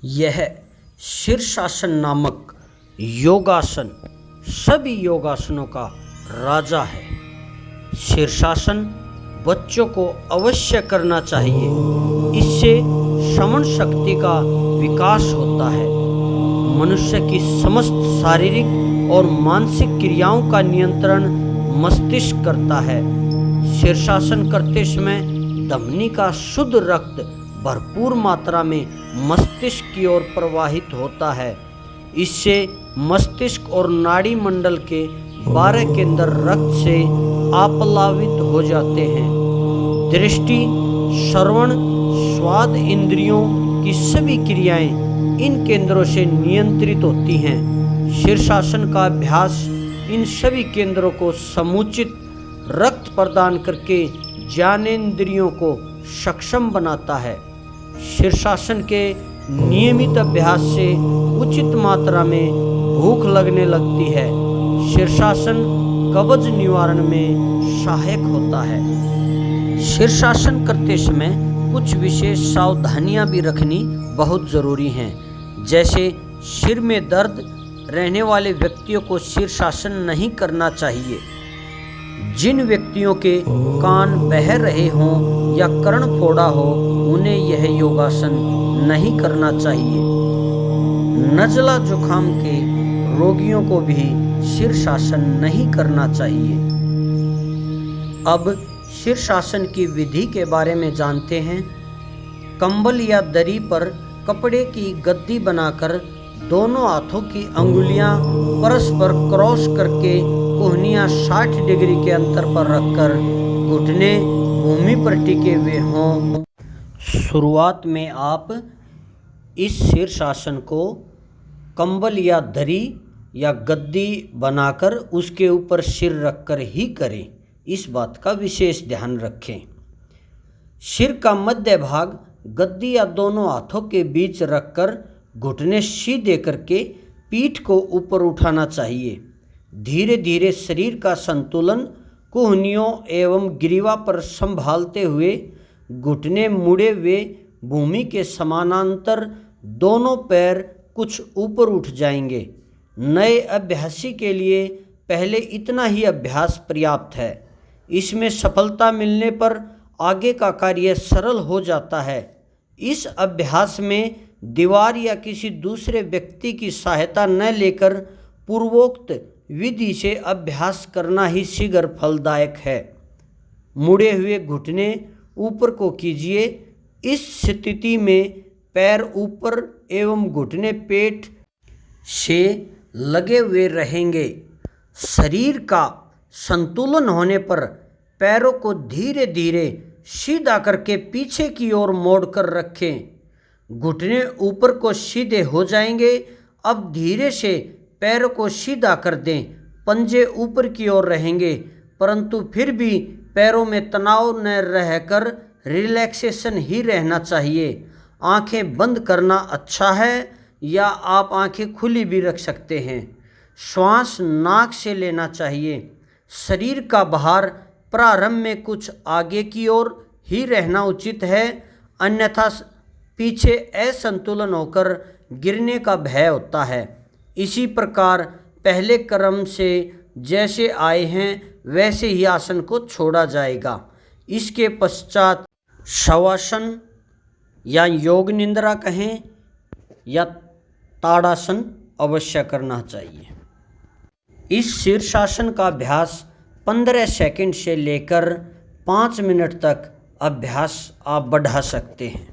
यह शीर्षासन नामक योगासन सभी योगासनों का राजा है। शीर्षासन बच्चों को अवश्य करना चाहिए। इससे श्रवण शक्ति का विकास होता है। मनुष्य की समस्त शारीरिक और मानसिक क्रियाओं का नियंत्रण मस्तिष्क करता है। शीर्षासन करते समय धमनी का शुद्ध रक्त भरपूर मात्रा में मस्तिष्क की ओर प्रवाहित होता है। इससे मस्तिष्क और नाड़ी मंडल के 12 केंद्र रक्त से आप्लावित हो जाते हैं। दृष्टि, श्रवण, स्वाद इंद्रियों की सभी क्रियाएं इन केंद्रों से नियंत्रित होती हैं। शीर्षासन का अभ्यास इन सभी केंद्रों को समुचित रक्त प्रदान करके ज्ञानेंद्रियों को सक्षम बनाता है। शीर्षासन के नियमित अभ्यास से उचित मात्रा में भूख लगने लगती है। शीर्षासन कब्ज निवारण में सहायक होता है। शीर्षासन करते समय कुछ विशेष सावधानियां भी रखनी बहुत ज़रूरी हैं। जैसे सिर में दर्द रहने वाले व्यक्तियों को शीर्षासन नहीं करना चाहिए। जिन व्यक्तियों के कान बह रहे हों या कर्ण फोड़ा हो उन्हें यह योगासन नहीं करना चाहिए। नज़ला जुखाम के रोगियों को भी शीर्षासन नहीं करना चाहिए। अब शीर्षासन की विधि के बारे में जानते हैं। कंबल या दरी पर कपड़े की गद्दी बनाकर दोनों हाथों की अंगुलियां परस्पर क्रॉस करके कोहनियां 60 डिग्री के अंतर पर रखकर घुटने भूमि पर टिके हुए हों। शुरुआत में आप इस शीर्षासन को कंबल या दरी या गद्दी बनाकर उसके ऊपर सिर रखकर ही करें। इस बात का विशेष ध्यान रखें। सिर का मध्य भाग गद्दी या दोनों हाथों के बीच रखकर घुटने सीधे करके पीठ को ऊपर उठाना चाहिए। धीरे धीरे शरीर का संतुलन कोहनियों एवं ग्रीवा पर संभालते हुए घुटने मुड़े हुए भूमि के समानांतर दोनों पैर कुछ ऊपर उठ जाएंगे। नए अभ्यासी के लिए पहले इतना ही अभ्यास पर्याप्त है। इसमें सफलता मिलने पर आगे का कार्य सरल हो जाता है। इस अभ्यास में दीवार या किसी दूसरे व्यक्ति की सहायता न लेकर पूर्वोक्त विधि से अभ्यास करना ही शीघ्र फलदायक है। मुड़े हुए घुटने ऊपर को कीजिए। इस स्थिति में पैर ऊपर एवं घुटने पेट से लगे हुए रहेंगे। शरीर का संतुलन होने पर पैरों को धीरे धीरे सीधा करके पीछे की ओर मोड़कर रखें। घुटने ऊपर को सीधे हो जाएंगे। अब धीरे से पैरों को सीधा कर दें। पंजे ऊपर की ओर रहेंगे, परंतु फिर भी पैरों में तनाव न रहकर रिलैक्सेशन ही रहना चाहिए। आंखें बंद करना अच्छा है या आप आंखें खुली भी रख सकते हैं। श्वास नाक से लेना चाहिए। शरीर का भार प्रारंभ में कुछ आगे की ओर ही रहना उचित है, अन्यथा पीछे असंतुलन होकर गिरने का भय होता है। इसी प्रकार पहले क्रम से जैसे आए हैं वैसे ही आसन को छोड़ा जाएगा। इसके पश्चात शवासन या योग निंद्रा कहें या ताड़ासन अवश्य करना चाहिए। इस शीर्षासन का अभ्यास 15 सेकंड से लेकर 5 मिनट तक अभ्यास आप बढ़ा सकते हैं।